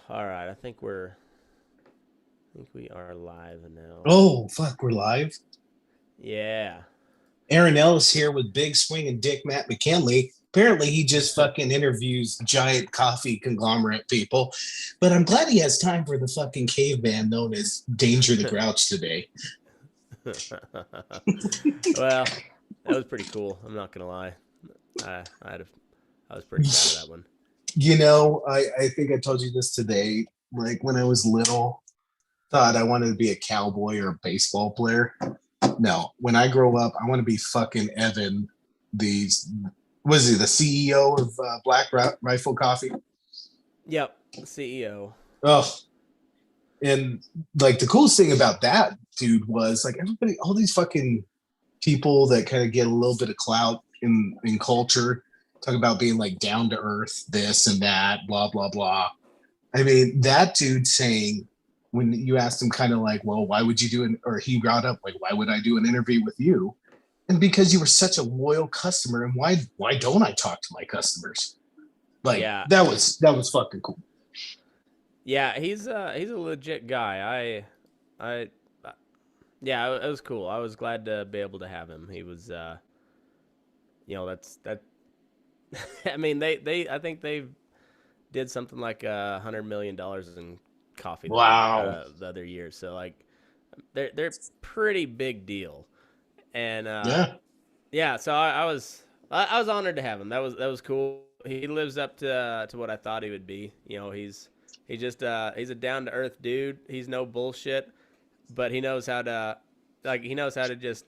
All right. I think we are live now. Oh, fuck, we're live. Yeah. Aaron Ellis here with Big Swing and Dick Matt McKinley. Apparently, he just fucking interviews giant coffee conglomerate people. But I'm glad he has time for the fucking caveman known as Danger the Grouch today. Well, that was pretty cool. I'm not gonna lie. I had a, I was pretty proud of that one. I think I told you this today. Like when I was little, thought I wanted to be a cowboy or a baseball player. No, when I grow up, I want to be fucking Evan, the was he the CEO of Rifle Coffee? Yep. CEO. Oh, and like the coolest thing about that dude was like everybody, all these fucking people that kind of get a little bit of clout in culture, talk about being like down to earth, this and that, blah blah blah. I mean, that dude saying when you asked him kind of like, well, why would you do an or he brought up like, why would I do an interview with you? And because you were such a loyal customer, and why don't I talk to my customers? Like Yeah. that was fucking cool. Yeah. He's a legit guy. I. Yeah. It was cool. I was glad to be able to have him. He was. That's that. I mean, I think they did something like $100 million in coffee Wow. the other year. So like, they're pretty big deal. And Yeah. yeah, so I was honored to have him. That was cool. He lives up to what I thought he would be. He's a down to earth dude. He's no bullshit, but he knows how to just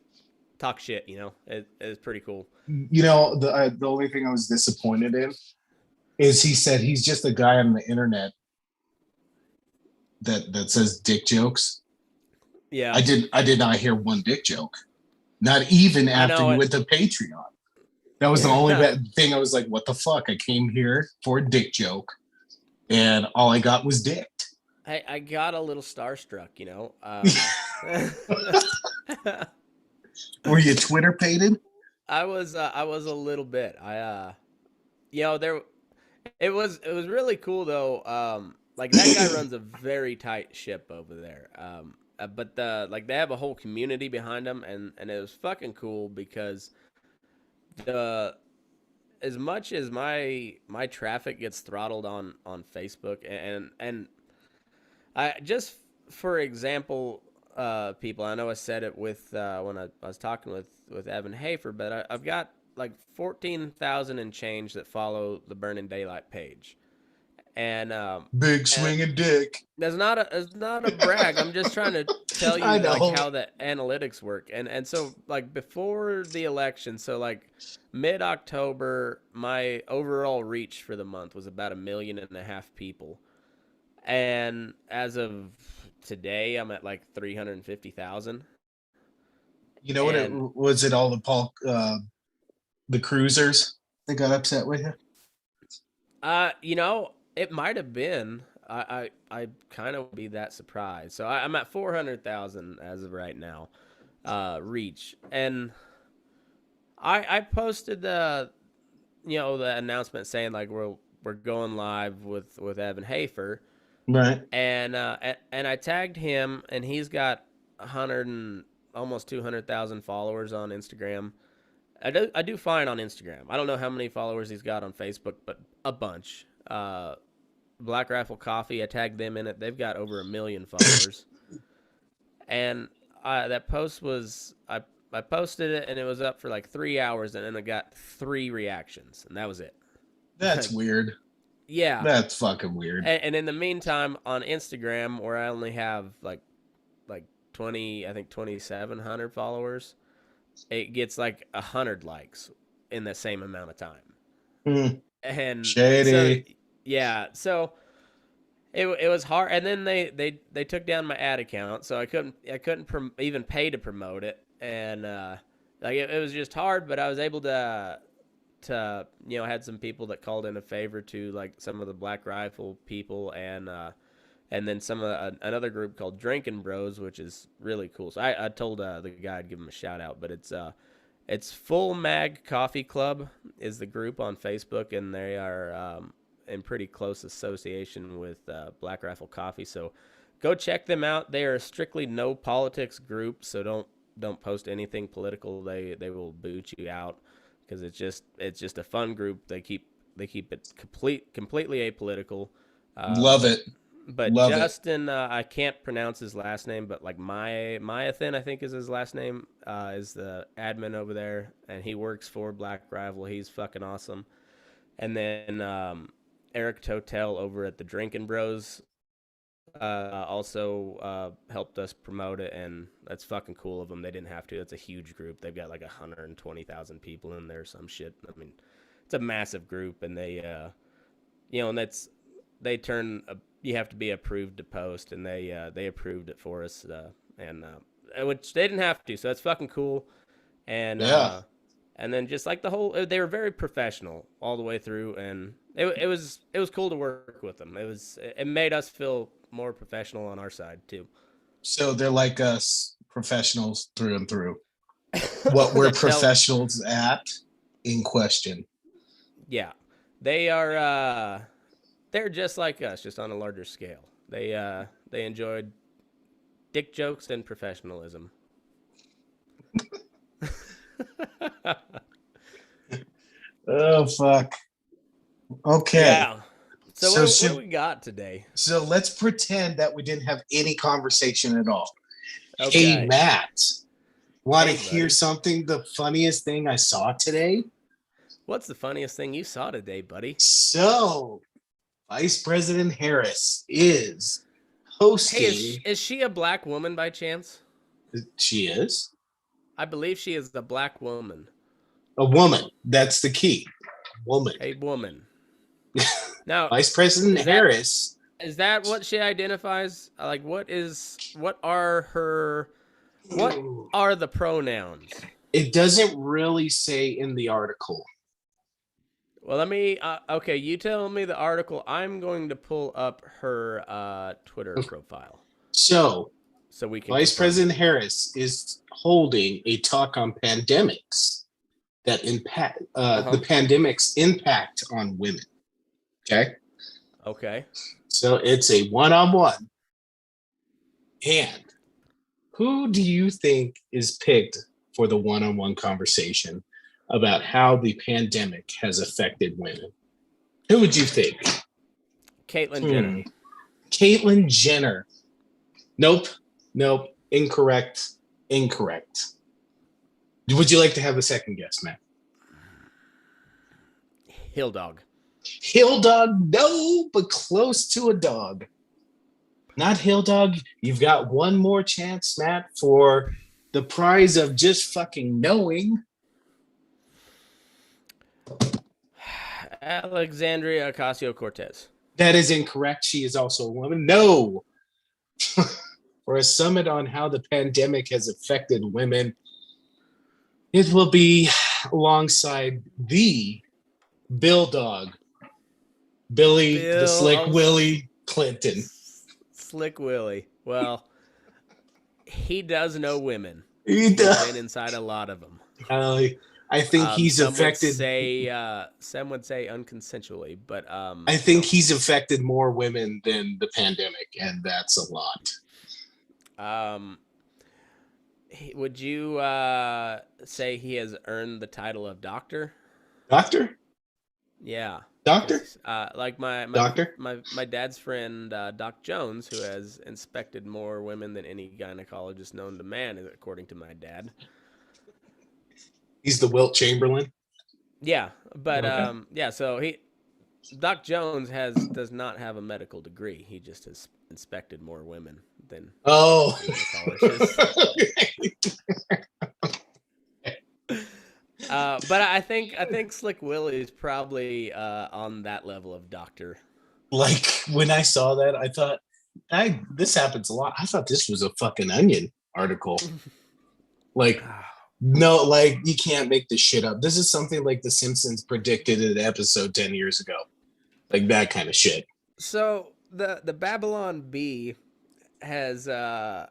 talk shit. It's pretty cool. The only thing I was disappointed in is he said he's just a guy on the internet that says dick jokes. Yeah, I did not hear one dick joke. Not even I after know you it. went to Patreon. That was the only Yeah, thing I was like, what the fuck? I came here for a dick joke, and all I got was dick. I got a little starstruck. Were you Twitter pated? I was a little bit. There it was really cool though. Like that guy runs a very tight ship over there. But they have a whole community behind them, and it was fucking cool because the as much as my traffic gets throttled on Facebook and I just for example, people, I know I said it with when I was talking with Evan Hafer, but I've got like 14,000 and change that follow the Burning Daylight page, and Big and swinging dick. that's not a brag. I'm just trying to tell I you like know. how the analytics work, and so like before the election, so like mid October, my overall reach for the month was about 1.5 million people, and as of today, I'm at like 350,000. You know what it And was? It all the cruisers that got upset with you. it might have been. I kind of be that surprised. So I'm at 400,000 as of right now, reach, and I posted the announcement saying like we're going live with Evan Hafer, Right. and I tagged him, and he's got 100 and almost 200,000 followers on Instagram. I do fine on Instagram. I don't know how many followers he's got on Facebook, but a bunch. Black Rifle Coffee, I tagged them in it. They've got over 1 million followers, and that post was I posted it, and it was up for like 3 hours, and then I got 3 reactions, and that was it. That's weird. Yeah, That's fucking weird. and in the meantime, on Instagram, where I only have like 20, I think 2,700 followers, it gets like 100 likes in the same amount of time. Hmm. And so Shady. yeah, so it was hard, and then they took down my ad account, so I couldn't even pay to promote it, and like it was just hard, but I was able to had some people that called in a favor to like some of the Black Rifle people, and then some of another group called Drinking Bros, which is really cool. So I told the guy I'd give him a shout out, but it's Full Mag Coffee Club is the group on Facebook, and they are in pretty close association with Black Rifle Coffee. So go check them out. They are a strictly no politics group, so don't post anything political. They will boot you out because it's just a fun group. They keep it completely apolitical. Love it. But Love Justin, I can't pronounce his last name, but like Myathan, I think is his last name, is the admin over there, and he works for Black Rival. He's fucking awesome. And then Eric Totel over at the Drinking Bros also helped us promote it, and that's fucking cool of them. They didn't have to. It's a huge group. They've got like 120,000 people in there, some shit. I mean, it's a massive group, and they, and they turn. You have to be approved to post, and they approved it for us, and which they didn't have to. So that's fucking cool. And and then just like the whole, they were very professional all the way through, and it was cool to work with them. It made us feel more professional on our side too. So they're like us, professionals through and through. What we're professionals at in question. Yeah, they are. They're just like us, just on a larger scale. They enjoyed dick jokes and professionalism. Oh fuck. Okay. Yeah. So what should, do we got today? So let's pretend that we didn't have any conversation at all. Okay. Hey Matt, want to Hey, hear buddy. something? The funniest thing I saw today. What's the funniest thing you saw today, buddy? So, Vice President Harris is hosting. Hey, is she a black woman by chance? She is I believe she is the black woman. a woman. That's the key. Woman. A woman. Now, Vice President Harris. Is that what she identifies? Like, what are the pronouns? It doesn't really say in the article. Well, let me. Okay, you tell me the article. I'm going to pull up her Twitter profile. So we can. Vice President Harris is holding a talk on pandemics that impact the pandemic's impact on women. Okay. Okay. So it's a one-on-one. And who do you think is picked for the one-on-one conversation about how the pandemic has affected women? Who would you think? Caitlyn Jenner. Caitlyn Jenner. Nope. Incorrect. Would you like to have a second guess, Matt? Hill Dog. Hill Dog, no, but close to a dog. Not Hill Dog. You've got one more chance, Matt, for the prize of just fucking knowing. Alexandria Ocasio-Cortez. That is incorrect. She is also a woman. No. For a summit on how the pandemic has affected women, it will be alongside the Bill Dog. Billy, the Slick Willie Clinton. Slick Willie. Well, he does know women. He does. He's been inside a lot of them. I think he's affected. Some would say unconsensually, but I think he's affected more women than the pandemic, and that's a lot. Would you say he has earned the title of doctor? Doctor? Yeah. Doctor? Like my doctor? My dad's friend, Doc Jones, who has inspected more women than any gynecologist known to man, according to my dad. He's the Wilt Chamberlain? Yeah, but okay. yeah, so Doc Jones does not have a medical degree. He just has inspected more women than gynecologists. But I think Slick Willie is probably on that level of doctor. Like when I saw that, I thought, this happens a lot. I thought this was a fucking Onion article. Like, no, like you can't make this shit up. This is something like The Simpsons predicted in an episode 10 years ago. Like that kind of shit. So the Babylon Bee has started.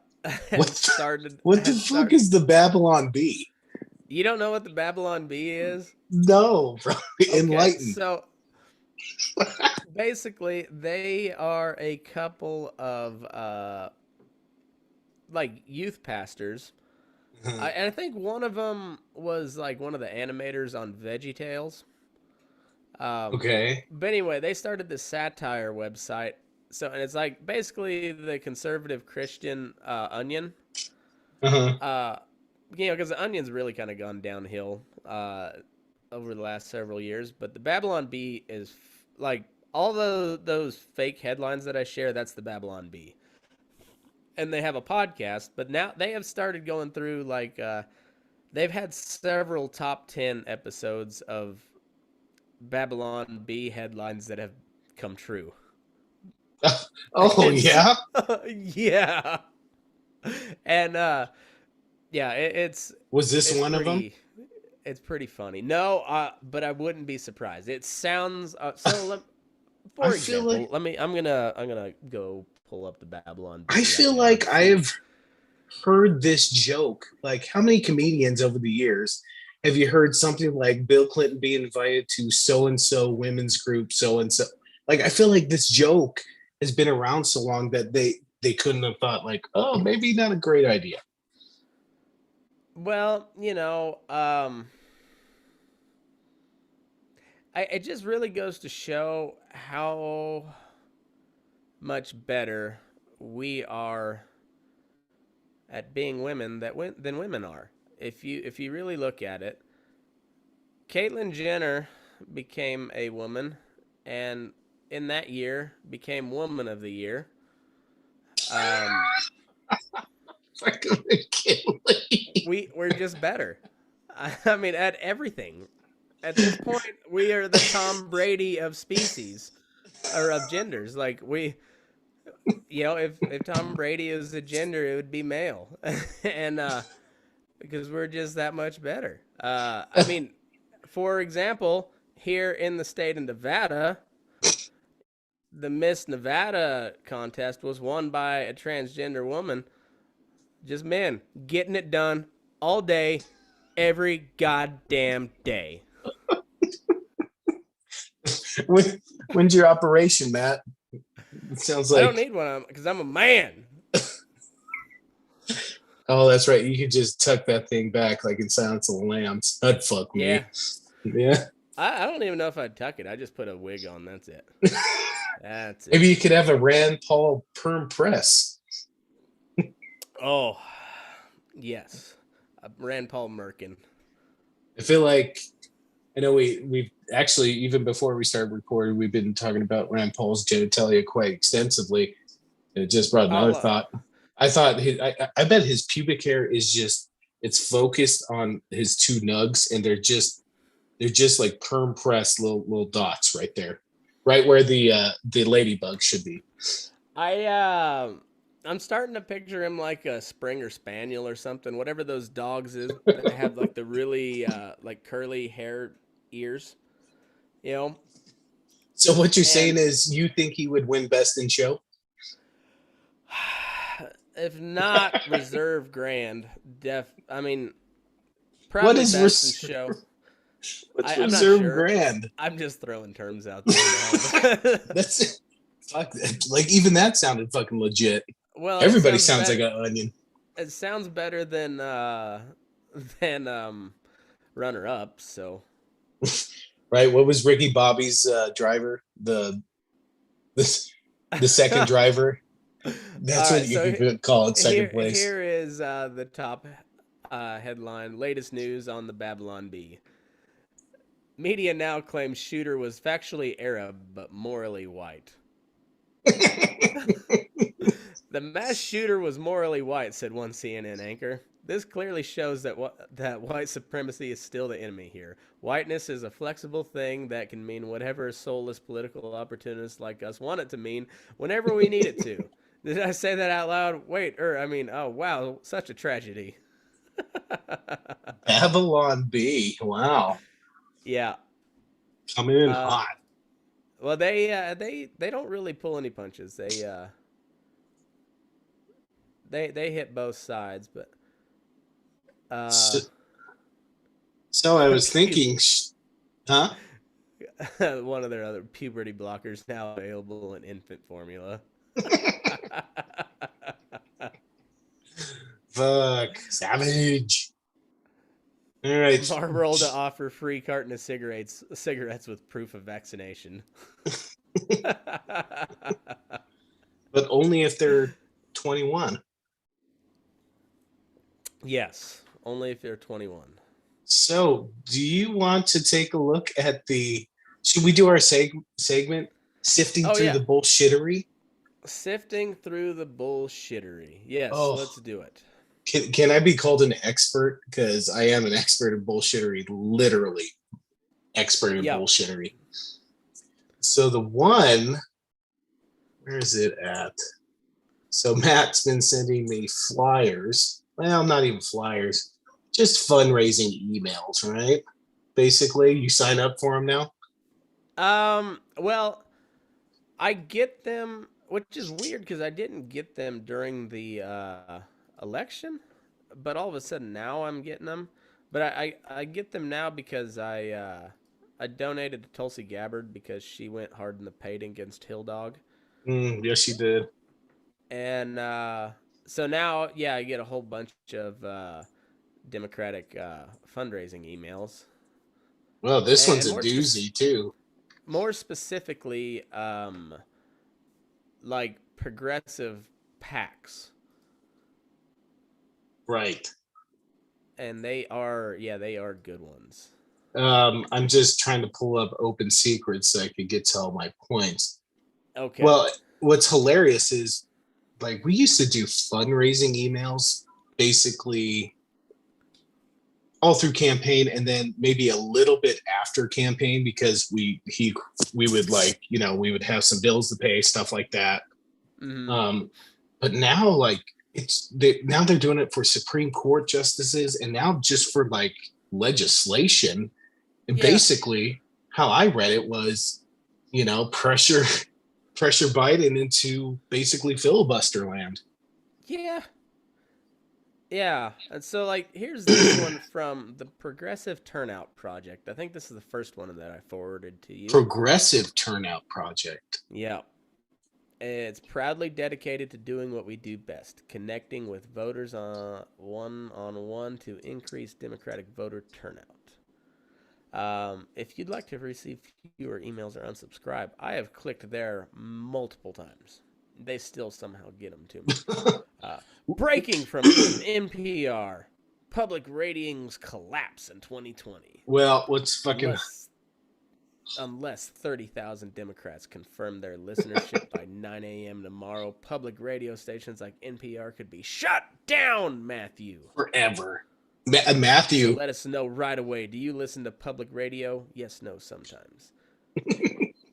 What the fuck is the Babylon Bee? You don't know what the Babylon Bee is? No, bro. Enlighten. So Basically, they are a couple of like youth pastors. And I think one of them was like one of the animators on VeggieTales. Um, Okay. but anyway, they started this satire website. So, and it's like basically the conservative Christian Onion. Uh-huh. Uh, because the Onion's really kind of gone downhill over the last several years. But the Babylon Bee is like all those fake headlines that I share. That's the Babylon Bee, and they have a podcast. But now they have started going through like they've had several top 10 episodes of Babylon Bee headlines that have come true. Oh And yeah. yeah, and yeah, Was this it's one of them? pretty funny. No, but I wouldn't be surprised. It sounds I for feel like example, I'm gonna go pull up the Babylon I Bee right feel now and like see. I've heard this joke. Like, how many comedians over the years have you heard something like Bill Clinton being invited to so and so women's group, so and so? Like, I feel like this joke has been around so long that they couldn't have thought like, oh, maybe not a great idea. Well, it just really goes to show how much better we are at being women than women are. If you really look at it, Caitlyn Jenner became a woman, and in that year became Woman of the Year. Um, Fucking kidding. we're just better. I mean, at everything. At this point, we are the Tom Brady of species or of genders. Like if Tom Brady is a gender, it would be male, and because we're just that much better. I mean, for example, here in the state of Nevada, the Miss Nevada contest was won by a transgender woman. Just men getting it done all day, every goddamn day. when, when's your operation, Matt? It sounds I don't like, need one because I'm a man. oh, that's right. You could just tuck that thing back like in Silence of the Lambs. That'd fuck Yeah, me. Yeah. I don't even know if I'd tuck it. I just put a wig on. That's it. That's it. Maybe you could have a Rand Paul perm press. Oh, yes. Rand Paul Merkin. I feel like I know we've actually even before we started recording, we've been talking about Rand Paul's genitalia quite extensively. And it just brought Oh, another thought. I thought I bet his pubic hair is just it's focused on his two nugs, and they're just like perm pressed little dots right there, right where the ladybug should be. I I'm starting to picture him like a Springer Spaniel or something. Whatever those dogs is that have like the really like curly hair ears, you know. So what you're saying And is you think he would win Best in Show? if not Reserve Grand, I mean, What probably is Best in Show. what's I'm not Reserve sure. Grand? I'm just throwing terms out there now. That's it. Fuck that. Like even that sounded fucking legit. Well, Everybody sounds like an onion. it sounds better than runner up. So Right? What was Ricky Bobby's driver? The the second driver. That's all what right. you So could call it, second place. here is the top headline: latest news on the Babylon Bee. Media now claims shooter was factually Arab but morally white. The mass shooter was morally white, said one CNN anchor. This clearly shows that white supremacy is still the enemy here. Whiteness is a flexible thing that can mean whatever soulless political opportunists like us want it to mean whenever we need it to. Did I say that out loud? Oh wow, such a tragedy. Babylon B. Wow. Yeah. Coming in Uh, hot. well, they don't really pull any punches. They hit both sides, but So, so I was excuse thinking, huh? One of their other puberty blockers now available in infant formula. Fuck, savage. All right, Marlboro to offer free carton of cigarettes with proof of vaccination. but only if they're 21. Yes, only if they're 21. So, do you want to take a look at the? Should we do our segment sifting Oh through yeah, the bullshittery? sifting through the bullshittery. Yes, Oh, let's do it. can I be called an expert? Because I am an expert in bullshittery, literally expert in Yeah. bullshittery. So the one, where is it at? So Matt's been sending me flyers. Well, not even flyers, just fundraising emails, right? Basically, you sign up for them now. Well, I get them, which is weird because I didn't get them during the election, but all of a sudden now I'm getting them. But I get them now because I donated to Tulsi Gabbard because she went hard in the paint against Hill Dog, Yes, you did. and so now yeah I get a whole bunch of Democratic fundraising emails, Well, this one's and a doozy too. more specifically, like progressive PACs, Right. and they are good ones. I'm just trying to pull up open secrets so I could get to all my points. Okay. Well, what's hilarious is like we used to do fundraising emails basically all through campaign and then maybe a little bit after campaign because we would like, we would have some bills to pay, stuff like that. Mm-hmm. But now like now they're doing it for Supreme Court justices and now just for like legislation. And Yeah. basically how I read it was, pressure Biden into basically filibuster land. Yeah. Yeah. And so like here's this one from the Progressive Turnout Project. I think this is the first one that I forwarded to you. Progressive Turnout Project. Yeah. It's proudly dedicated to doing what we do best, connecting with voters on one to increase Democratic voter turnout. If you'd like to receive fewer emails or unsubscribe, I have clicked there multiple times. They still somehow get them to me. Breaking from NPR, public ratings collapse in 2020. Well, what's fucking Unless 30,000 Democrats confirm their listenership by 9 a.m. tomorrow, public radio stations like NPR could be shut down, Matthew. Forever. Matthew. So let us know right away. Do you listen to public radio? Yes, no, sometimes.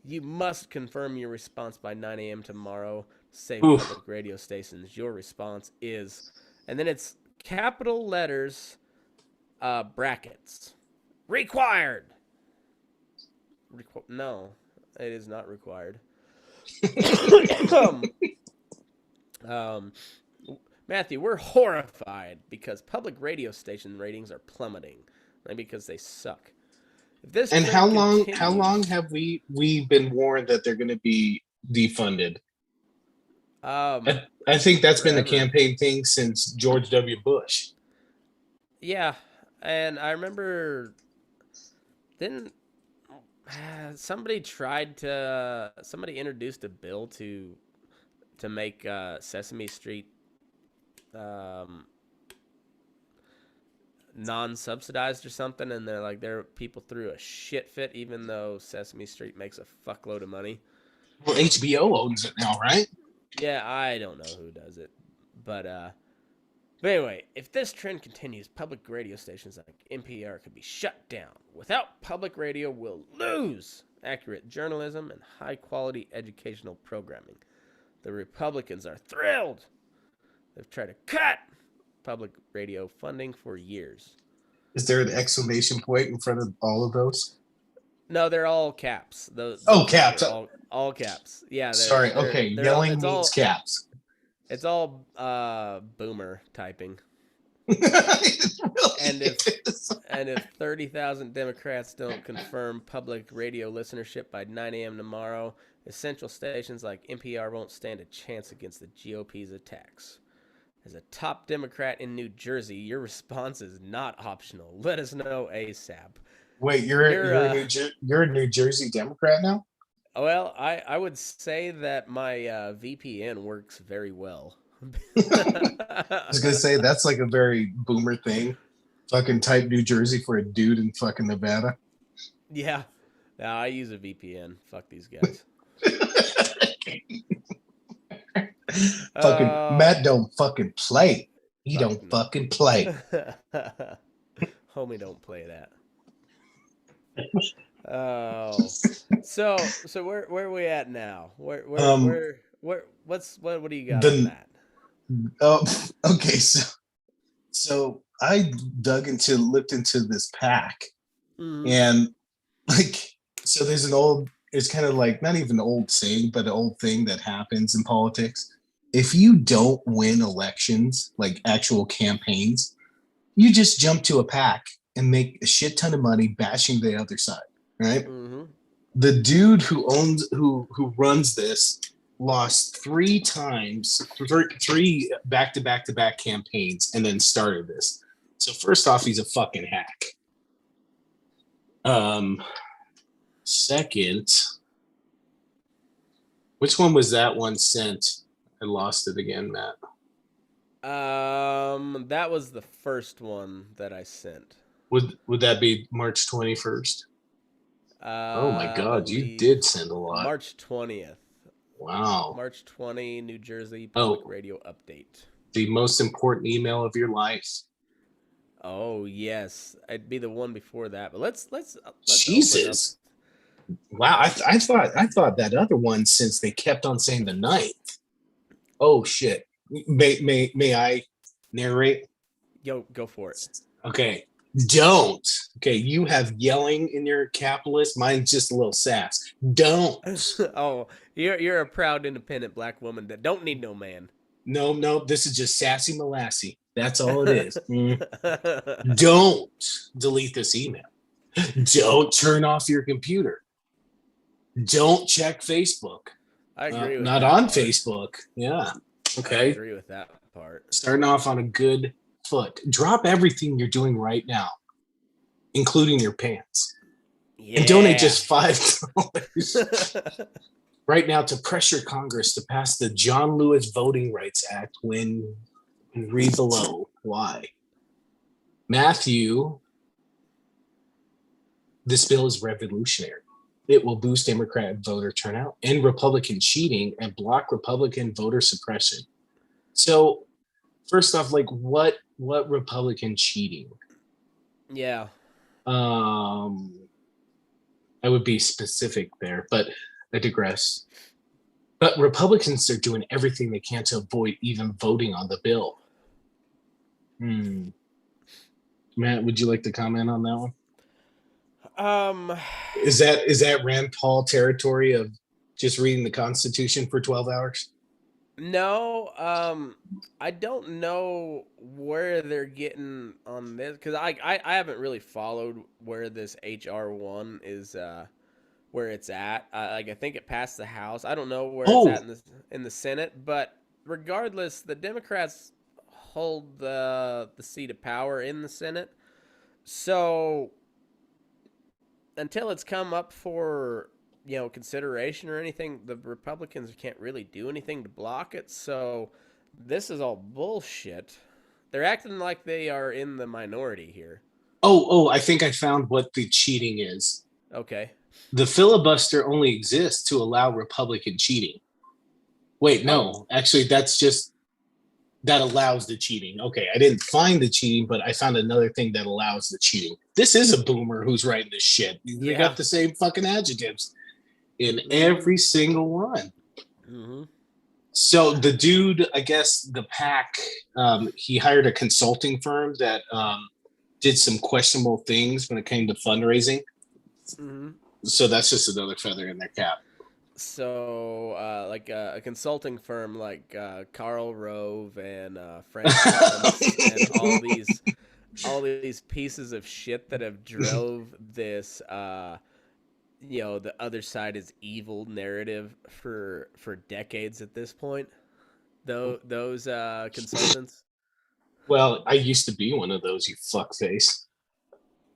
You must confirm your response by 9 a.m. tomorrow. Save public radio stations. Your response is, and then it's capital letters, brackets. Required. No, it is not required. Matthew, we're horrified because public radio station ratings are plummeting, and because they suck. If this and how long have we been warned that they're going to be defunded? I think that's been the campaign thing since George W. Bush. Yeah, and I remember somebody introduced a bill to make Sesame Street non-subsidized or something, and their people threw a shit fit even though Sesame Street makes a fuckload of money. Well, HBO owns it now, right? Yeah, I don't know who does it, but anyway, if this trend continues, public radio stations like NPR could be shut down. Without public radio, we'll lose accurate journalism and high-quality educational programming. The Republicans are thrilled. They've tried to cut public radio funding for years. Is there an exclamation point in front of all of those? No, they're all caps. Caps. All caps. Yeah. Sorry. Yelling means caps. It's all boomer typing. It really And is. if 30,000 Democrats don't confirm public radio listenership by 9 a.m. tomorrow, essential stations like NPR won't stand a chance against the GOP's attacks. As a top Democrat in New Jersey, your response is not optional. Let us know ASAP. Wait, You're you're a New Jersey Democrat now? well, I would say that my VPN works very well. I was gonna say that's like a very boomer thing. Fucking type New Jersey for a dude in fucking Nevada. Yeah. No, I use a VPN. Fuck these guys. Fucking Uh, Matt don't fucking play. He fuck don't no. fucking play. Homie, don't play that. Oh, so where are we at now? Um What do you got on the that? oh okay, so I looked into this pack Mm-hmm. and like so there's an old it's kind of like not even an old saying, but an old thing that happens in politics. If you don't win elections, like actual campaigns, you just jump to a pack and make a shit ton of money bashing the other side, right? Mm-hmm. The dude who runs this lost three times, three back campaigns, and then started this. So first off, he's a fucking hack. Um, Second, which one was that one sent? I lost it again, Matt. That was the first one that I sent. Would that be March 21st? Oh my I God, you believe did send a lot. March 20th. Wow. March 20, New Jersey Public Oh, Radio update. the most important email of your life. Oh yes, I'd be the one before that. But let's open up. Jesus. Wow, I thought that other one, since they kept on saying the ninth. Oh shit. May I narrate? Yo, go for it. Okay. Don't. Okay, you have yelling in your capitalist. Mine's just a little sass. Don't. Oh, you're a proud independent black woman that don't need no man. No, this is just sassy molassy. That's all it is. Don't delete this email. Don't turn off your computer. Don't check Facebook. I agree with Not that on part. Facebook. Yeah. I Okay. agree with that part. Starting off on a good foot. Drop everything you're doing right now, including your pants. Yeah. And donate just $5 right now to pressure Congress to pass the John Lewis Voting Rights Act when read below why. Matthew, this bill is revolutionary. It will boost Democrat voter turnout, end Republican cheating, and block Republican voter suppression. So, first off, like what Republican cheating? Yeah. I would be specific there, but I digress. But Republicans are doing everything they can to avoid even voting on the bill. Matt, would you like to comment on that one? Is that Rand Paul territory of just reading the Constitution for 12 hours? No, I don't know where they're getting on this because I haven't really followed where this HR1 is where it's at. Like I think it passed the House. I don't know where it's at in the Senate, but regardless, the Democrats hold the seat of power in the Senate. So until it's come up for consideration or anything, the Republicans can't really do anything to block it. So this is all bullshit. They're acting like they are in the minority here. Oh, I think I found what the cheating is. Okay. The filibuster only exists to allow Republican cheating. Wait, no, actually, that allows the cheating. Okay, I didn't find the cheating, but I found another thing that allows the cheating. This is a boomer who's writing this shit. They got the same fucking adjectives in every single one. Mm-hmm. So the dude, I guess the PAC, he hired a consulting firm that did some questionable things when it came to fundraising. Mm-hmm. So that's just another feather in their cap. like a consulting firm like Carl Rove and Frank Luntz and all these pieces of shit that have drove this the other side is evil narrative for decades at this point. Though those consultants. Well, I used to be one of those, you fuckface.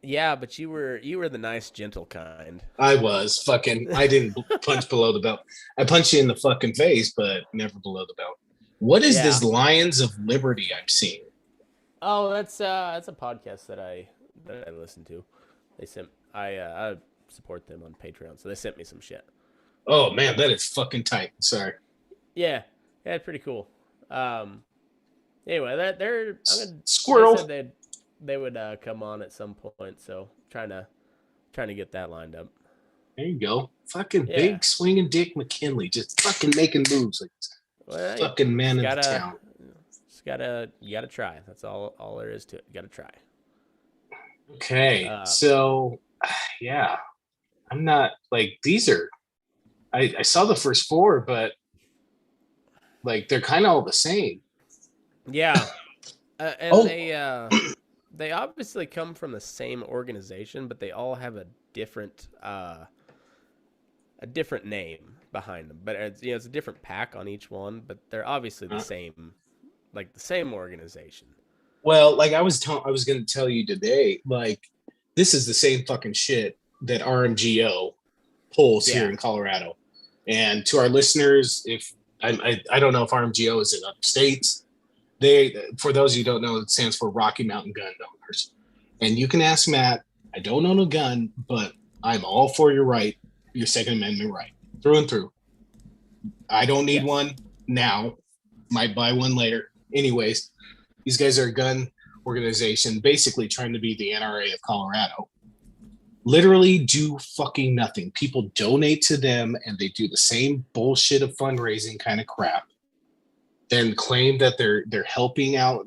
Yeah, but you were the nice, gentle kind. I was fucking. I didn't punch below the belt. I punched you in the fucking face, but never below the belt. What is Yeah. this Lions of Liberty I'm seeing? Oh, that's a podcast that I listen to. They sent I support them on Patreon, so they sent me some shit. Oh man, that is fucking tight. Sorry. Yeah, yeah, it's pretty cool. Um, anyway, that they're they Squirrel. said they would come on at some point, so trying to get that lined up. There you go. Fucking Yeah. big swinging Dick McKinley, just fucking making moves like Well, fucking man of the town. You gotta try. That's all there is to it. You gotta try. Okay, so yeah, I'm not like these are. I saw the first four, but like they're kind of all the same. Yeah, and they obviously come from the same organization, but they all have a different name behind them. But it's a different pack on each one, but they're obviously the same, like the same organization. Well, like I was going to tell you today, like this is the same fucking shit that RMGO pulls here in Colorado. And to our listeners, if I don't know if RMGO is in other states, for those who don't know, it stands for Rocky Mountain Gun Owners. And you can ask Matt, I don't own a gun, but I'm all for your right, your Second Amendment right, through and through. I don't need one now, might buy one later. Anyways, these guys are a gun organization, basically trying to be the NRA of Colorado. Literally do fucking nothing. People donate to them and they do the same bullshit of fundraising kind of crap. Then claim that they're helping out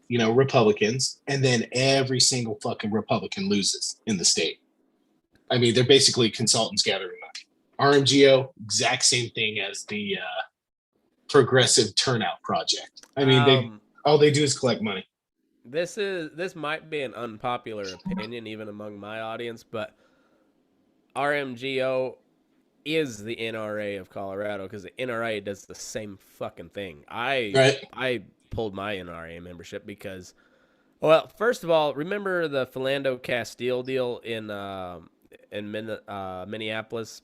Republicans, and then every single fucking Republican loses in the state. I mean, they're basically consultants gathering money. RMGO, exact same thing as the Progressive Turnout Project. I mean, all they do is collect money. This might be an unpopular opinion even among my audience, but RMGO is the NRA of Colorado because the NRA does the same fucking thing. I pulled my NRA membership because, well, first of all, remember the Philando Castile deal in Minneapolis?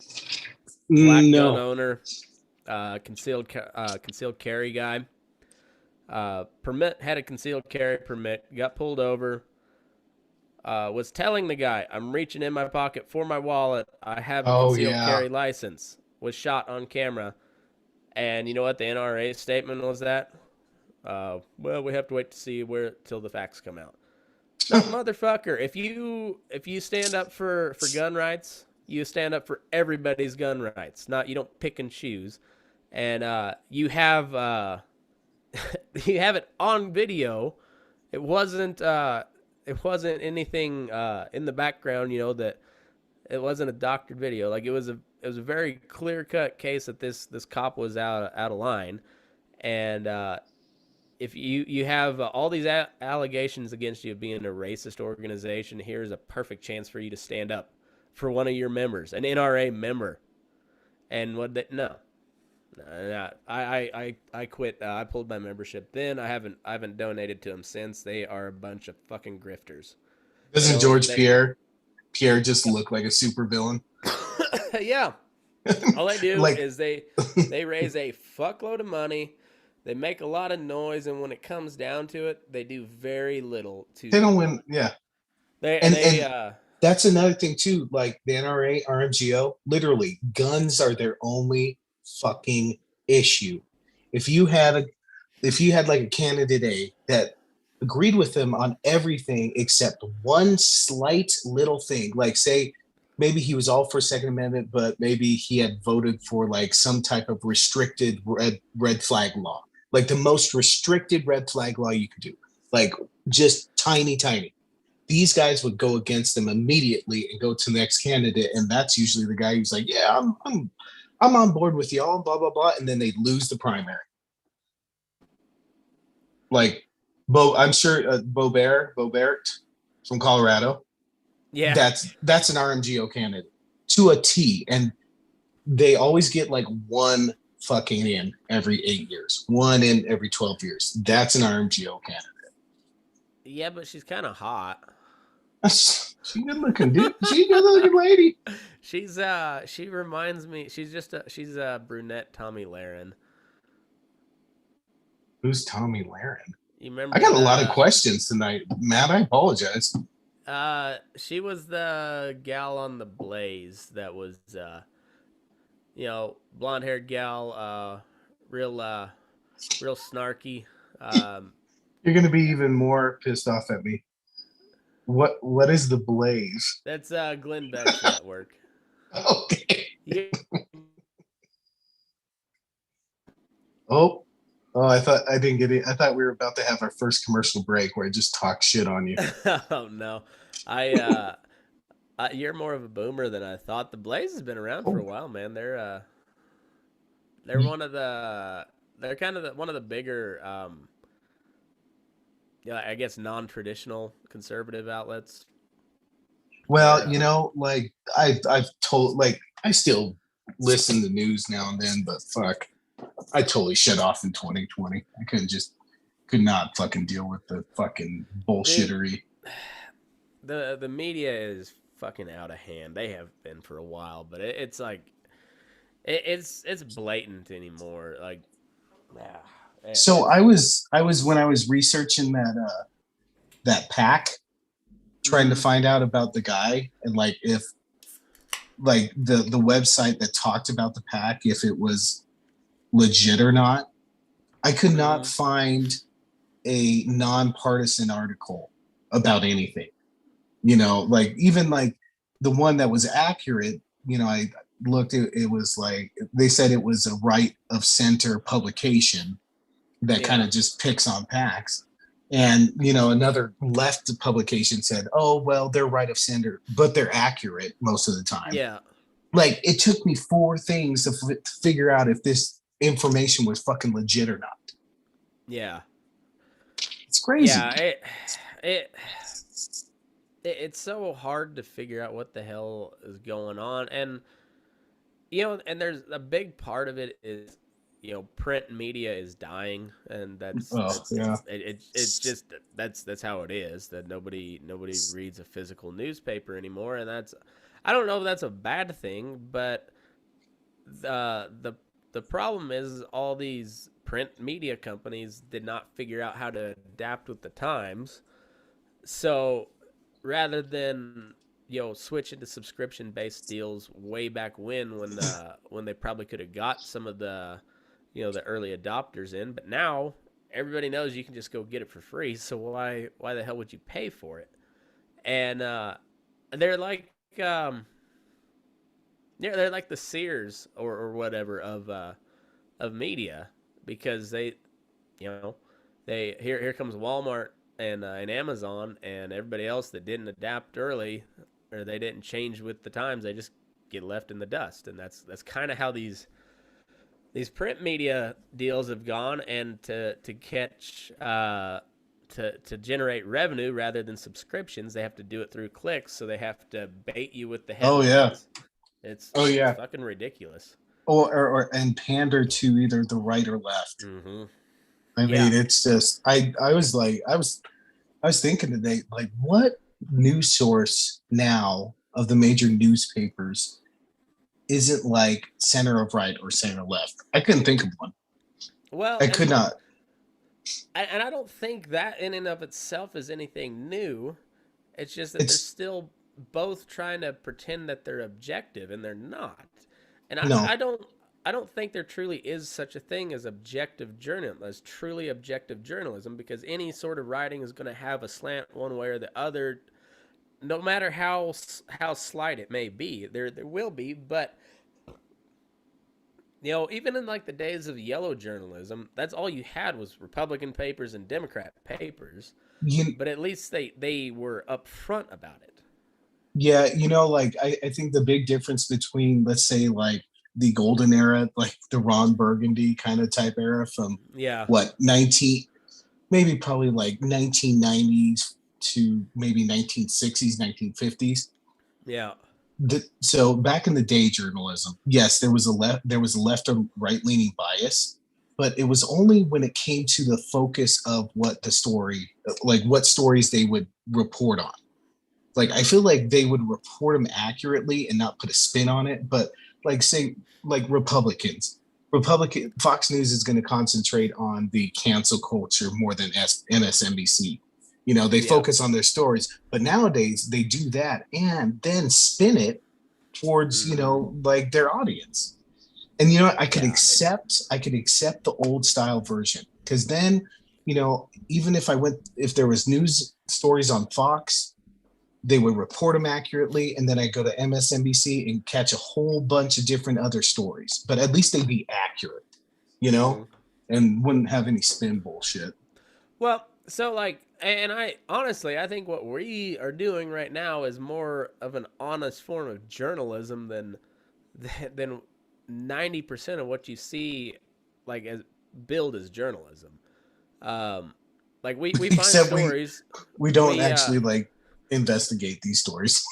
Black gun owner, concealed carry guy. Had a concealed carry permit, got pulled over, was telling the guy, I'm reaching in my pocket for my wallet, I have a concealed carry license, was shot on camera. And you know what the NRA statement was that? Well, we have to wait to see till the facts come out. No, motherfucker, if you stand up for gun rights, you stand up for everybody's gun rights. You don't pick and choose. And you have you have it on video. It wasn't anything in the background, that it wasn't a doctored video. Like it was a very clear-cut case that this cop was out of line. And if you have all these allegations against you of being a racist organization, here's a perfect chance for you to stand up for one of your members, an NRA member. And no, I quit. I pulled my membership then. I haven't donated to them since. They are a bunch of fucking grifters. Doesn't George Pierre just look like a super villain? Yeah. All they do is they raise a fuckload of money. They make a lot of noise, and when it comes down to it, they do very little to. They don't win. Yeah. And that's another thing too. Like the NRA, RMGO, literally, guns are their only fucking issue. If you had like a candidate A that agreed with them on everything except one slight little thing, like say maybe he was all for Second Amendment, but maybe he had voted for like some type of restricted red flag law, like the most restricted red flag law you could do, like just tiny. These guys would go against them immediately and go to the next candidate, and that's usually the guy who's like, yeah, I'm on board with y'all, blah blah blah, and then they lose the primary. Like I'm sure Bobert from Colorado. Yeah. That's an RMGO candidate to a T, and they always get like one fucking in every 8 years, one in every 12 years. That's an RMGO candidate. Yeah, but she's kind of hot. She good looking, dude. She a good looking lady. She reminds me. She's a brunette Tommy Lahren. Who's Tommy Lahren? You I remember got a lot of the questions tonight, Matt. I apologize. she was the gal on the Blaze that was blonde haired gal, real real snarky. Um, You're gonna be even more pissed off at me. What is the Blaze? that's Glenn Beck's network. Okay. You, Oh, I thought I didn't get it. I thought we were about to have our first commercial break where I just talk shit on you. oh no, you're more of a boomer than I thought. The Blaze has been around for a Oh, while, man. They're one of the they're kind of one of the bigger yeah, I guess non-traditional conservative outlets. They're well, like I've told, like I still listen to news now and then, but fuck, I totally shut off in 2020. I could not fucking deal with the fucking dude, bullshittery. the media is fucking out of hand. They have been for a while, but it's like it's blatant anymore. Like, yeah, So it's I was when I was researching that pack, trying to mm-hmm. find out about the guy and like if like the website that talked about the pack, if it was legit or not. I could not Mm-hmm. find a nonpartisan article about anything. Like even like the one that was accurate, I looked at it was like they said it was a right of center publication that kind Yeah, of just picks on PACs. And another left publication said, "Oh well, they're right of center, but they're accurate most of the time." yeah, Like it took me four things to figure out if this information was fucking legit or not. yeah, It's crazy. yeah. It it's so hard to figure out what the hell is going on, and and there's a big part of it is print media is dying, and Oh yeah. it's just that's how it is, that nobody reads a physical newspaper anymore, and that's, I don't know if that's a bad thing, but the problem is all these print media companies did not figure out how to adapt with the times. So rather than switch into subscription based deals way back when they probably could have got some of the the early adopters in, but now everybody knows you can just go get it for free. So why the hell would you pay for it? And they're like they're like the Sears or whatever of media, because they you know they here comes Walmart and Amazon and everybody else that didn't adapt early, or they didn't change with the times. They just get left in the dust, and that's kind of how these print media deals have gone. And to catch to generate revenue rather than subscriptions, they have to do it through clicks. So they have to bait you with the Oh yeah. headlines. Oh It's yeah. fucking ridiculous. Or and pander to either the right or left. Mm-hmm. I Yeah. mean, it's just I was like I was thinking today, like what news source now of the major newspapers isn't like center of right or center left? I couldn't think of one. Well, I could not. and I don't think that in and of itself is anything new. It's just that they're It's still both trying to pretend that they're objective, and they're not. And no. I don't think there truly is such a thing as objective journalism, as truly objective journalism, because any sort of writing is going to have a slant one way or the other, no matter how slight it may be. There will be, but even in like the days of yellow journalism, that's all you had was Republican papers and Democrat papers. You, But at least they were upfront about it. yeah, like I think the big difference between, let's say, like the golden era, like the Ron Burgundy kind of type era from Yeah. what 19, maybe probably like 1990s to maybe 1960s, 1950s. Yeah. So back in the day, journalism, yes, there was a left or right leaning bias, but it was only when it came to the focus of what the story, like what stories they would report on. Like I feel like they would report them accurately and not put a spin on it. But like say like Republican Fox News is going to concentrate on the cancel culture more than MSNBC. You know, they Yeah. focus on their stories, but nowadays they do that and then spin it towards, you know, like their audience. And you know what? Yeah. I could accept the old style version because then, you know, even if there was news stories on Fox, they would report them accurately, and then I go to MSNBC and catch a whole bunch of different other stories. But at least they'd be accurate, you know, and wouldn't have any spin bullshit. Well, so like, and I honestly, I think what we are doing right now is more of an honest form of journalism than 90% of what you see, like as billed as journalism. Um, like we find Except stories. we don't We actually like investigate these stories.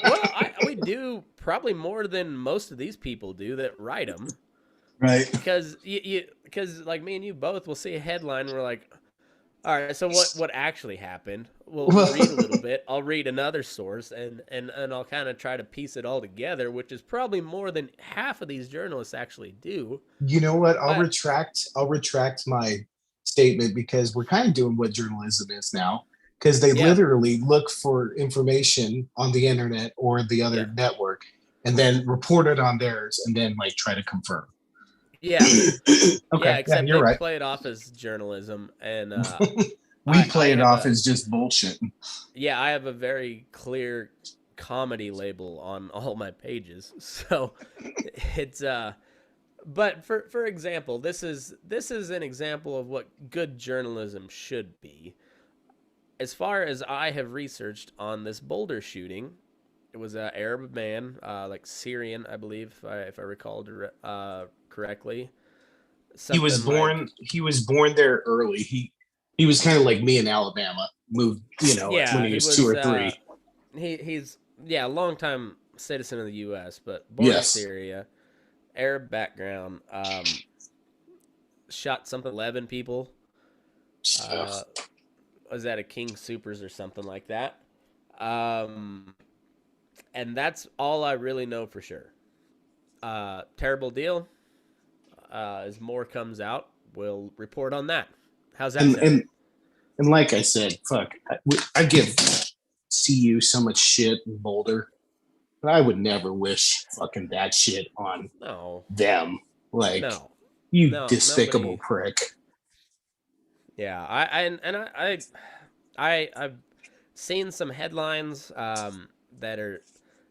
well, we do probably more than most of these people do that write them. Right. Because because like me and you both will see a headline and we're like, all right, so what actually happened? We'll read a little bit. I'll read another source and I'll kind of try to piece it all together, which is probably more than half of these journalists actually do. You know what? But I'll retract my statement because we're kind of doing what journalism is now. Because they yeah, literally look for information on the internet or the yeah, other network and then report it on theirs and then like try to confirm. yeah, yeah. Okay, yeah, Except you're they right. play it off as journalism, and We I play it have off a as just bullshit. yeah, I have a very clear comedy label on all my pages, so it's but for example, this is an example of what good journalism should be. As far as I have researched on this Boulder shooting, it was an Arab man, like Syrian, I believe, if I recall correctly. Something like, He was born there early. He was kind of like me in Alabama. Moved, you know, when yeah, he he was two was or three. he's yeah, a long time citizen of the U.S., but born in Yes. Syria, Arab background. Shot something 11 people. Ugh. Uh, was at a King Supers or something like that. Um, and that's all I really know for sure. Terrible deal. As more comes out, we'll report on that. How's that And sound? and like I said, fuck, I give CU so much shit in Boulder, but I would never wish fucking that shit on No, them. Like, no, you no, despicable nobody. prick. Yeah, I've seen some headlines that are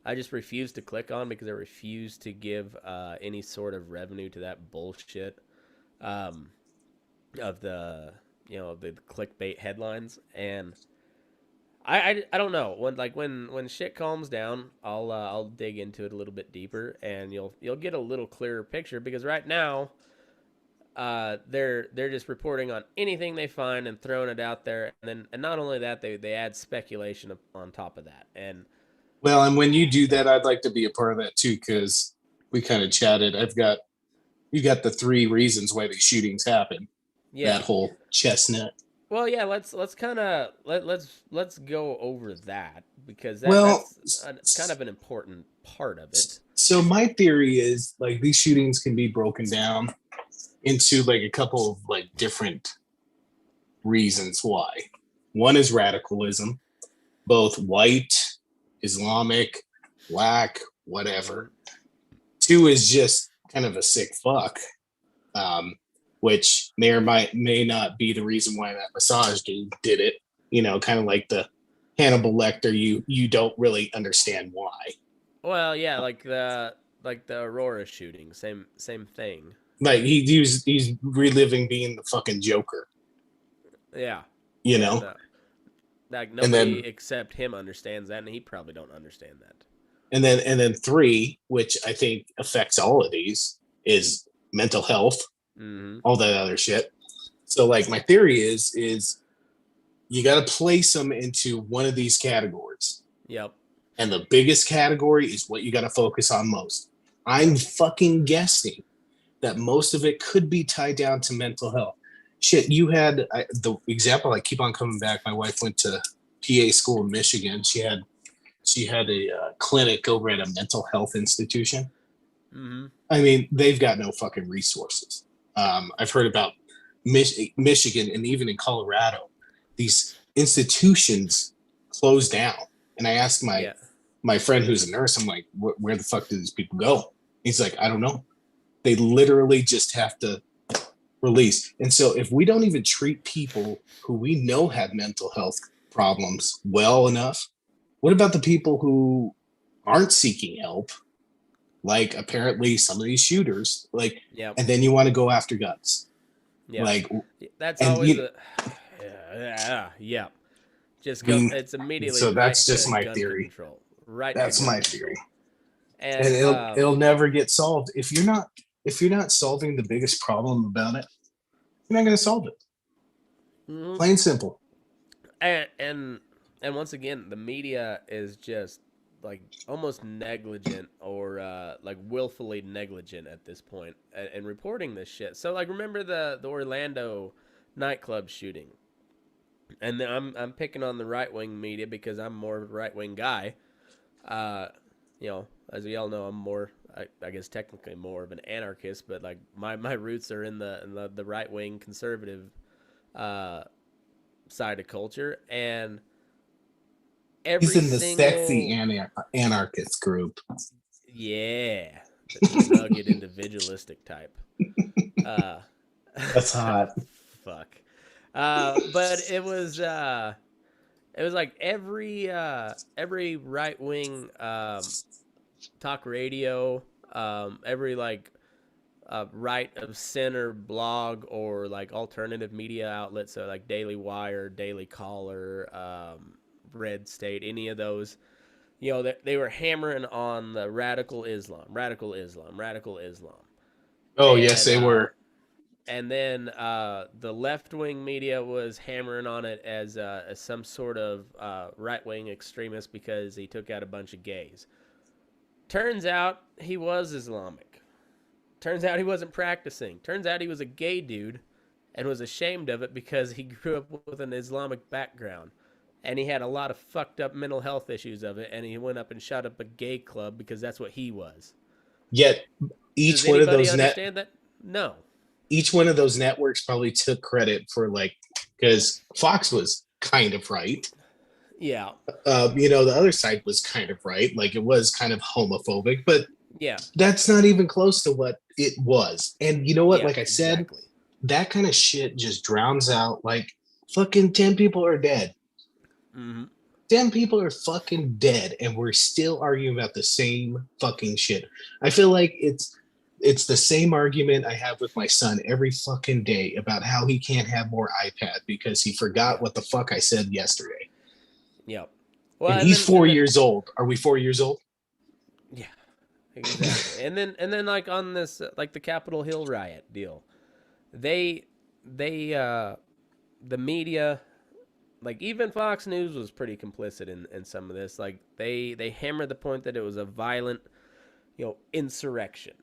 I just refuse to click on because I refuse to give any sort of revenue to that bullshit um, of the the clickbait headlines. And I don't know when shit calms down, I'll dig into it a little bit deeper and you'll get a little clearer picture because right now they're just reporting on anything they find and throwing it out there, and not only that, they add speculation on top of that. And Well, and when you do that, I'd like to be a part of that too, because we kind of chatted. You got the three reasons why these shootings happen. That yeah, whole chestnut. well, yeah, let's kind of let's go over that because Well, that's kind of an important part of it. so my theory is like these shootings can be broken down into like a couple of like different reasons why. One is radicalism, both white, Islamic, black, Mm-hmm. whatever. Two is just kind of a sick fuck, which may not be the reason why that massage dude did it. You know, kind of like the Hannibal Lecter. You don't really understand why. Well, yeah, like the Aurora shooting, same thing. Like he's reliving being the fucking Joker. Yeah, You and know, like and nobody then except him understands that, and he probably don't understand that. and then three, which I think affects all of these, is mental health, all that other shit. So like my theory is you got to place them into one of these categories. Yep. And the biggest category is what you got to focus on most. I'm fucking guessing that most of it could be tied down to mental health. Shit, you had the example I keep on coming back. My wife went to PA school in Michigan. She had a clinic over at a mental health institution. I mean, they've got no fucking resources. I've heard about Michigan and even in Colorado, these institutions closed down. And I asked my friend who's a nurse, I'm like, where the fuck do these people go? He's like, I don't know. They literally just have to release. And so if we don't even treat people who we know have mental health problems well enough, what about the people who aren't seeking help? Like apparently some of these shooters, like, and then you want to go after guns. Like that's always just go. It's immediately. So that's just my theory. Control. Right. That's my theory. And it'll never get solved if you're not solving the biggest problem about it. You're not going to solve it. Plain simple. And once again, the media is just like almost negligent or like willfully negligent at this point in reporting this shit. So like, remember the Orlando nightclub shooting, and then I'm picking on the right wing media because I'm more of a right wing guy. You know, as we all know, I'm more, I guess technically more of an anarchist, but like my roots are in the right wing conservative side of culture, and he's in the sexy anarchist group. Yeah, the rugged individualistic type. That's hot. Fuck. But it was like every right wing talk radio, every like right of center blog or like alternative media outlet, so like Daily Wire, Daily Caller, Red State, any of those, you know, they were hammering on the radical Islam. Oh, yes, they were. And then the left-wing media was hammering on it as some sort of right-wing extremist because he took out a bunch of gays. Turns out he was Islamic. Turns out he wasn't practicing. Turns out he was a gay dude and was ashamed of it because he grew up with an Islamic background. And he had a lot of fucked up mental health issues of it, and he went up and shot up a gay club because that's what he was. Yet each one of those understand that? No. Each one of those networks probably took credit for, like, because Fox was kind of right. Yeah. You know, the other side was kind of right. Like, it was kind of homophobic, but yeah, that's not even close to what it was. And you know what? Like I said, that kind of shit just drowns out, like, fucking 10 people are dead. 10 people are fucking dead, and we're still arguing about the same fucking shit. I feel like it's the same argument I have with my son every fucking day about how he can't have more iPad because he forgot what the fuck I said yesterday. Yep. Well, and he's 4 years old. Are we 4 years old? Yeah, exactly. and then like on this, like the Capitol Hill riot deal, the media, like even Fox News was pretty complicit in some of this. Like they hammered the point that it was a violent, you know, insurrection.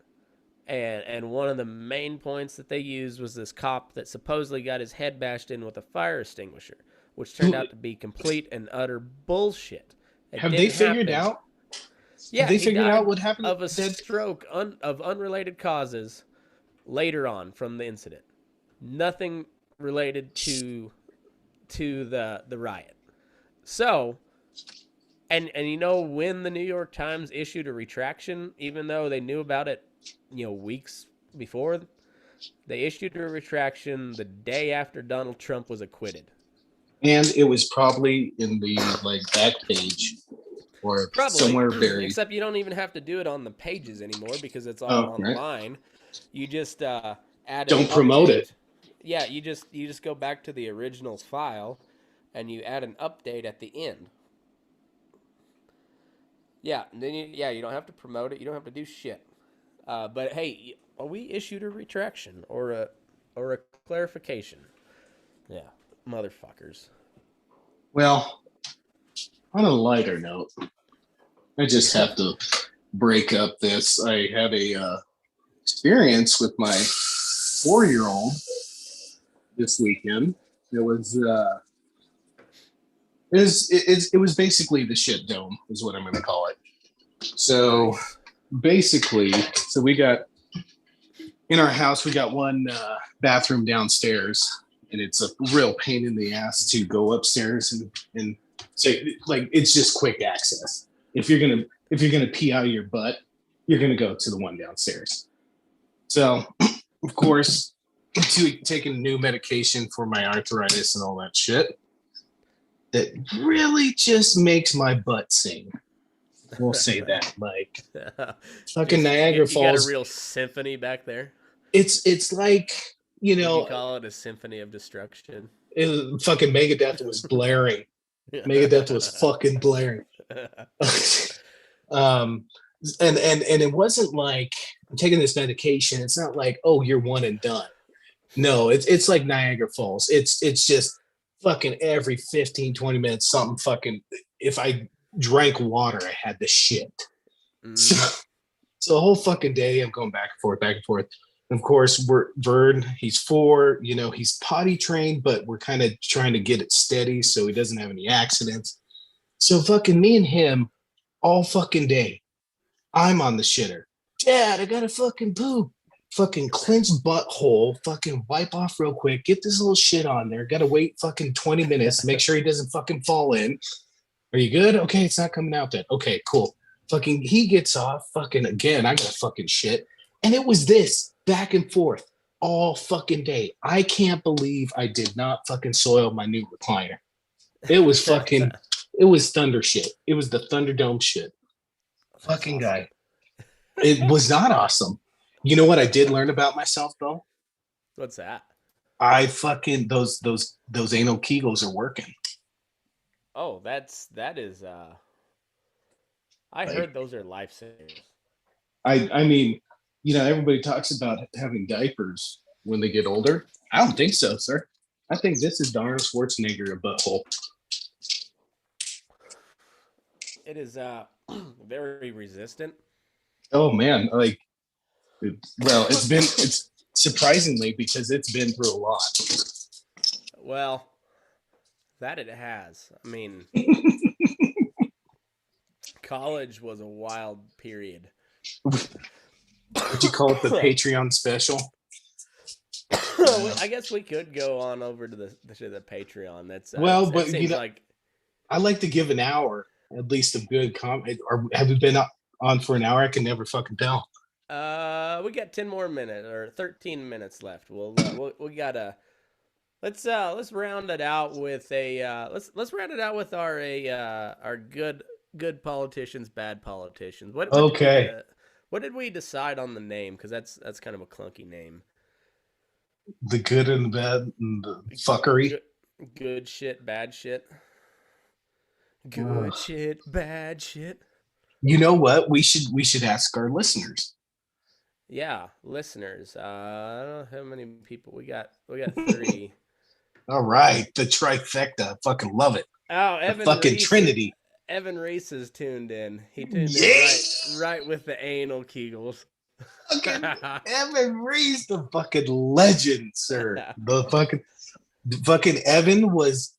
And one of the main points that they used was this cop that supposedly got his head bashed in with a fire extinguisher, which turned out to be complete and utter bullshit. Have they figured out? Yeah, have they figured out what happened of a stroke of unrelated causes later on from the incident. Nothing related to the riot. So, and you know, when the New York Times issued a retraction, even though they knew about it, you know, weeks before, they issued a retraction the day after Donald Trump was acquitted. And it was probably in the like back page or somewhere buried. Except you don't even have to do it on the pages anymore because it's all online. Right. You just add. Don't promote it. Yeah, you just go back to the original file, and you add an update at the end. Yeah, then you don't have to promote it. You don't have to do shit. But hey, we issued a retraction or a clarification. Yeah, motherfuckers. Well, on a lighter note, I just have to break up this. I had a experience with my 4-year old this weekend. It was it was basically the shit dome is what I'm going to call it. So Nice. basically, so we got in our house we got one bathroom downstairs, and it's a real pain in the ass to go upstairs and say like it's just quick access. If you're gonna pee out of your butt, you're gonna go to the one downstairs. So of course, taking new medication for my arthritis and all that shit that really just makes my butt sing. We'll say that. Like fucking Niagara You got a Falls. real symphony back there. It's like, you Would you know, call it a symphony of destruction? fucking Megadeth was blaring. Megadeth was fucking blaring. um and it wasn't like I'm taking this medication. It's not like, oh, you're one and done. No, it's like Niagara Falls. It's just fucking every 15, 20 minutes, something fucking if I drank water, I had the shit. So, so the whole fucking day I'm going back and forth, back and forth. And of course, Vern, he's 4, he's potty trained, but we're kind of trying to get it steady so he doesn't have any accidents. So fucking me and him all fucking day. I'm on the shitter. Dad, I gotta fucking poop. Fucking clench butthole, fucking wipe off real quick, get this little shit on there. Gotta wait fucking 20 minutes, make sure he doesn't fucking fall in. Are you good? Okay, it's not coming out then. Okay, cool. Fucking he gets off, fucking again, I got fucking shit. And it was this back and forth all fucking day. I can't believe I did not fucking soil my new recliner. It was fucking, it was thunder shit. It was the Thunderdome shit. Fucking awesome. Guy. It was not awesome. You know what I did learn about myself though? What's that? I fucking those anal Kegels are working. Oh, that is I heard those are lifesavers. I mean, everybody talks about having diapers when they get older. I don't think so, sir. I think this is Arnold Schwarzenegger a butthole. It is very resistant. Oh man, it's surprisingly because it's been through a lot. Well, that it has. I mean, college was a wild period. Would you call it the Patreon special? I guess we could go on over to the Patreon. That's but like I like to give an hour at least of good comment. Or have we been on for an hour? I can never fucking tell. We got 10 more minutes or 13 minutes left. We gotta let's round it out with a let's round it out with our good politicians, bad politicians. What did we decide on the name? Because that's kind of a clunky name. The good and the bad and the fuckery. Good shit, bad shit. Good shit, bad shit. You know what? We should ask our listeners. Yeah, listeners. I don't know how many people we got. We got 3. All right, the trifecta. Fucking love it. Oh, Evan the fucking Reese, Trinity. Evan Reese is tuned in. He tuned in right with the anal Kegels. Fucking Evan Reese, the fucking legend, sir. The fucking Evan was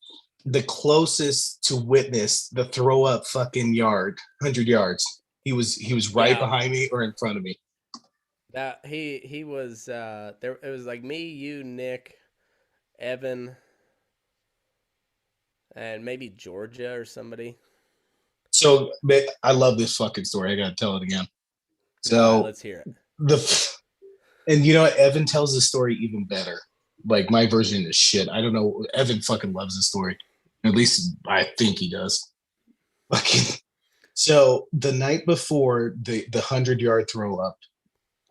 the closest to witness the throw up fucking 100 yards. He was right behind me or in front of me. That he was there. It was like me, you, Nick, Evan, and maybe Georgia or somebody. So I love this fucking story. I gotta tell it again. So let's hear it. And you know what? Evan tells the story even better. Like my version is shit. I don't know. Evan fucking loves the story. At least I think he does. Fucking. So the night before the 100-yard throw up,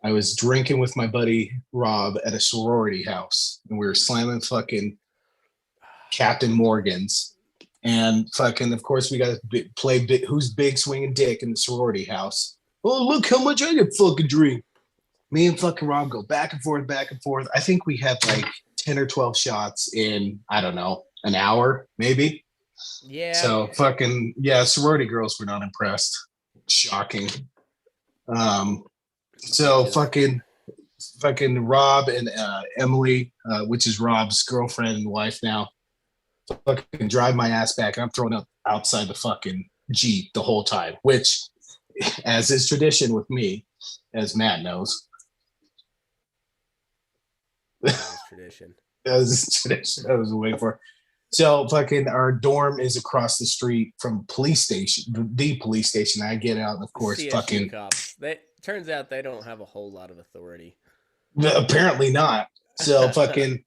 I was drinking with my buddy Rob at a sorority house, and we were slamming fucking Captain Morgan's. And fucking, of course, we got to play who's big swinging dick in the sorority house. Oh, look how much I can fucking drink. Me and fucking Rob go back and forth, back and forth. I think we had like 10 or 12 shots in, I don't know, an hour, maybe. Yeah. So fucking, yeah, sorority girls were not impressed. Shocking. So fucking Rob and Emily, which is Rob's girlfriend and wife now, fucking drive my ass back. I'm throwing up outside the fucking Jeep the whole time, which, as is tradition with me, as Matt knows, Tradition. that was tradition. I was waiting for. So fucking our dorm is across the street from police station, the police station. I get out, and of course, CSU fucking cops. They turns out they don't have a whole lot of authority. apparently not. So fucking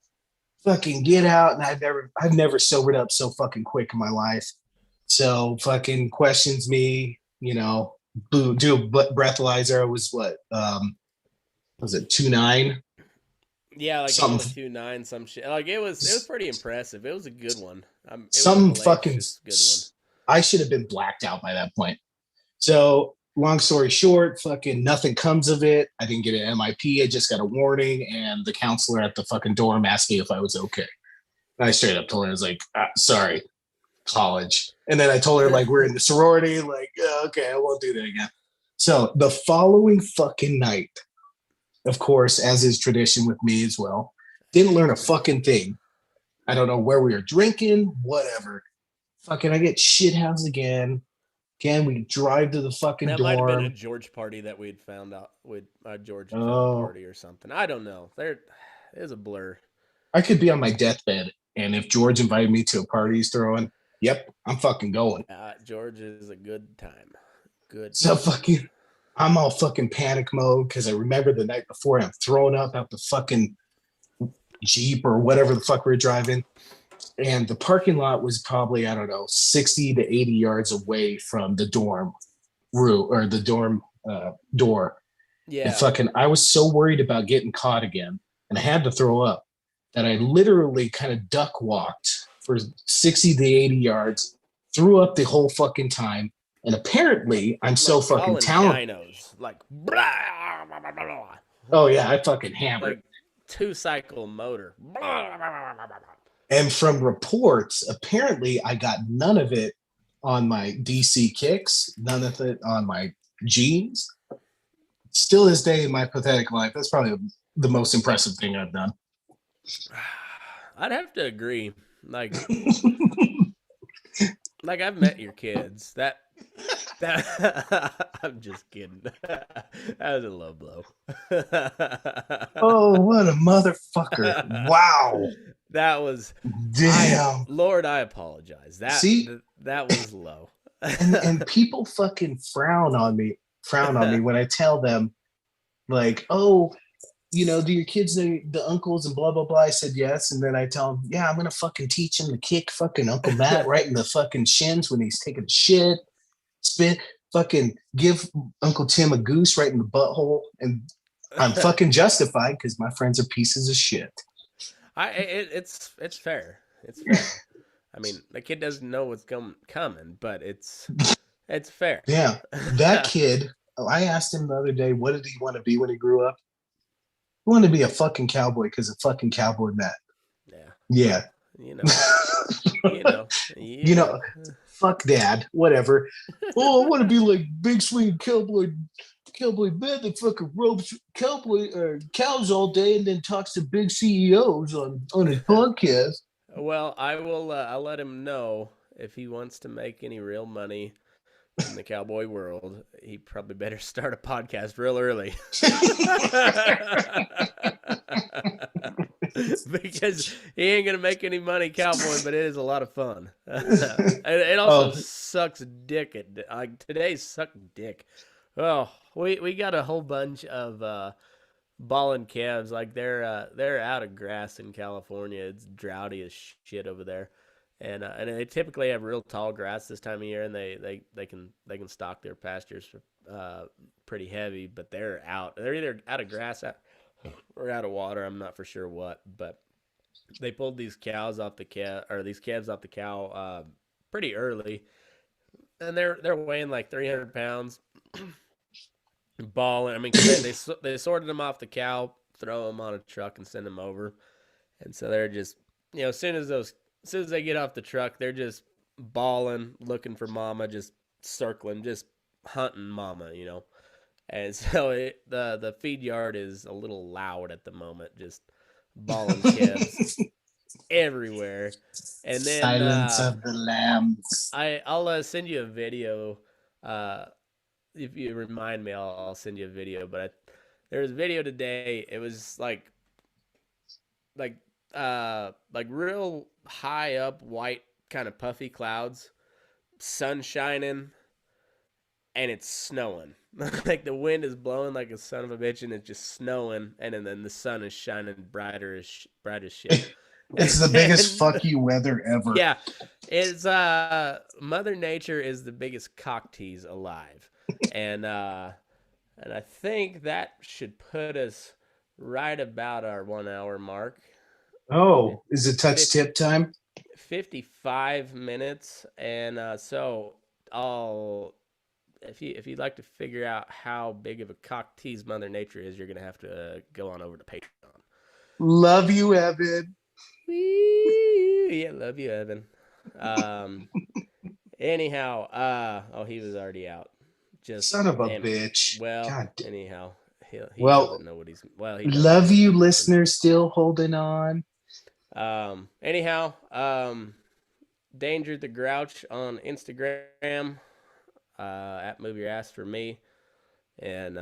get out, and I've never sobered up so fucking quick in my life. So fucking questions me, you know, do a breathalyzer. I was what was it 2.9? Yeah, like Something. 2.9, some shit. Like it was pretty impressive. It was a good one. Some fucking good one. I should have been blacked out by that point. So long story short, fucking nothing comes of it. I didn't get an MIP. I just got a warning, and the counselor at the fucking dorm asked me if I was okay. And I straight up told her, I was like, sorry, college. And then I told her, like, we're in the sorority, like, okay, I won't do that again. So the following fucking night, of course, as is tradition with me as well, didn't learn a fucking thing. I don't know where we were drinking, whatever. Fucking, I get shithoused again. Again, we drive to the fucking that dorm. That might have been a George party that we'd found out with a George party or something. I don't know. There is a blur. I could be on my deathbed, and if George invited me to a party he's throwing, yep, I'm fucking going. George is a good time. Good. So fucking, I'm all fucking panic mode because I remember the night before I'm throwing up out the fucking Jeep or whatever the fuck we were driving. And the parking lot was probably, I don't know, 60 to 80 yards away from the dorm room or the dorm door. Yeah. And fucking, I was so worried about getting caught again, and I had to throw up, that I literally kind of duck walked for 60 to 80 yards, threw up the whole fucking time. And apparently, I'm so fucking talented. Like, oh yeah, I fucking hammered. Like 2-cycle motor. And from reports, apparently I got none of it on my DC kicks, none of it on my jeans. Still this day in my pathetic life, that's probably the most impressive thing I've done. I'd have to agree. Like I've met your kids. That I'm just kidding. That was a low blow. Oh, what a motherfucker. Wow. That was damn. Lord, I apologize. That was low. and people fucking frown on me when I tell them, like, oh, you know, do your kids know the uncles and blah blah blah? I said yes, and then I tell them, yeah, I'm gonna fucking teach him to kick fucking Uncle Matt right in the fucking shins when he's taking a shit, spit, fucking give Uncle Tim a goose right in the butthole, and I'm fucking justified because my friends are pieces of shit. It's fair. It's fair. I mean, the kid doesn't know what's coming, but it's fair. Yeah, that kid. I asked him the other day, what did he want to be when he grew up? He wanted to be a fucking cowboy because a fucking cowboy Matt. Yeah. You know. You know. Fuck dad. Whatever. Oh, I want to be like big swinging cowboy Matt that fucking ropes cows all day and then talks to big CEOs on his podcast. Well, I will. I'll let him know if he wants to make any real money in the cowboy world. He probably better start a podcast real early. Because he ain't gonna make any money cowboy, but it is a lot of fun. It also sucks dick. Today sucked dick. Oh, we got a whole bunch of balling calves. Like they're out of grass in California. It's droughty as shit over there. And they typically have real tall grass this time of year, and they can stock their pastures pretty heavy. But they're out. They're either out of grass or out of water. I'm not for sure what. But they pulled these calves off the cow pretty early, and they're weighing like 300 pounds, balling. I mean, 'cause they sorted them off the cow, throw them on a truck, and send them over. And so they're just, as soon as they get off the truck, they're just balling, looking for mama, just circling, just hunting mama. And so the feed yard is a little loud at the moment, just balling kids everywhere. And then Silence of the Lambs. I'll send you a video. If you remind me, I'll send you a video. But there was a video today. It was like real high up, white, kind of puffy clouds, sun shining, and it's snowing. Like the wind is blowing like a son of a bitch, and it's just snowing, and then the sun is shining bright as shit. It's the biggest fuck you weather ever. Yeah, it's Mother Nature is the biggest cock tease alive, and I think that should put us right about our 1 hour mark. Oh, is it touch tip time? 55 minutes, and so if you'd like to figure out how big of a cock tease Mother Nature is, you're gonna have to go on over to Patreon. Love you, Evan. Yeah, love you, Evan. Anyhow, he was already out. Just son of a bitch. Well, God. Anyhow, he well, doesn't know what he's. Well, he love you, listener. Still holding on. Anyhow, Danger the Grouch on Instagram. At Move Your Ass for me, and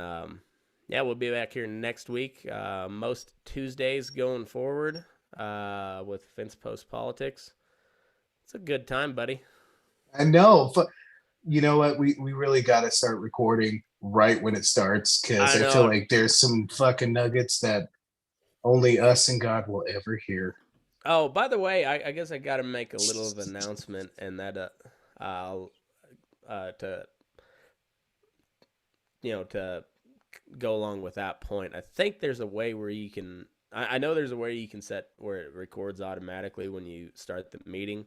we'll be back here next week. Most Tuesdays going forward. With Fence Post Politics. It's a good time, buddy. I know, but you know what? We really got to start recording right when it starts, because I feel like there's some fucking nuggets that only us and God will ever hear. Oh, by the way, I guess I got to make a little of an announcement, and that to go along with that point. I think there's a way where you can. I know there's a way you can set where it records automatically when you start the meeting,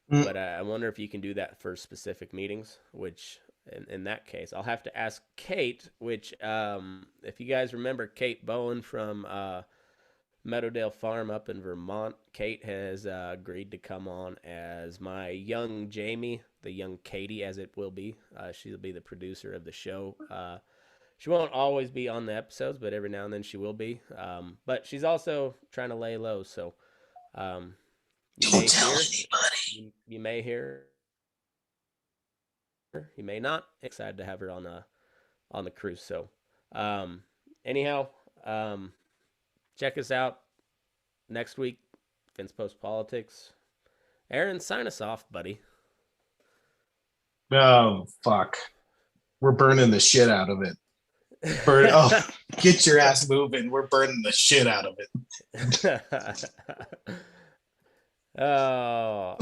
but I wonder if you can do that for specific meetings, which in that case, I'll have to ask Kate, which if you guys remember Kate Bowen from Meadowdale Farm up in Vermont, Kate has agreed to come on as my young Jamie, the young Katie as it will be. She'll be the producer of the show. She won't always be on the episodes, but every now and then she will be. But she's also trying to lay low, so don't tell anybody. You may hear, you may not. Excited to have her on the cruise. So, anyhow, check us out next week. Fence Post Politics. Aaron, sign us off, buddy. Oh fuck, we're burning the shit out of it. Get your ass moving. We're burning the shit out of it. Oh.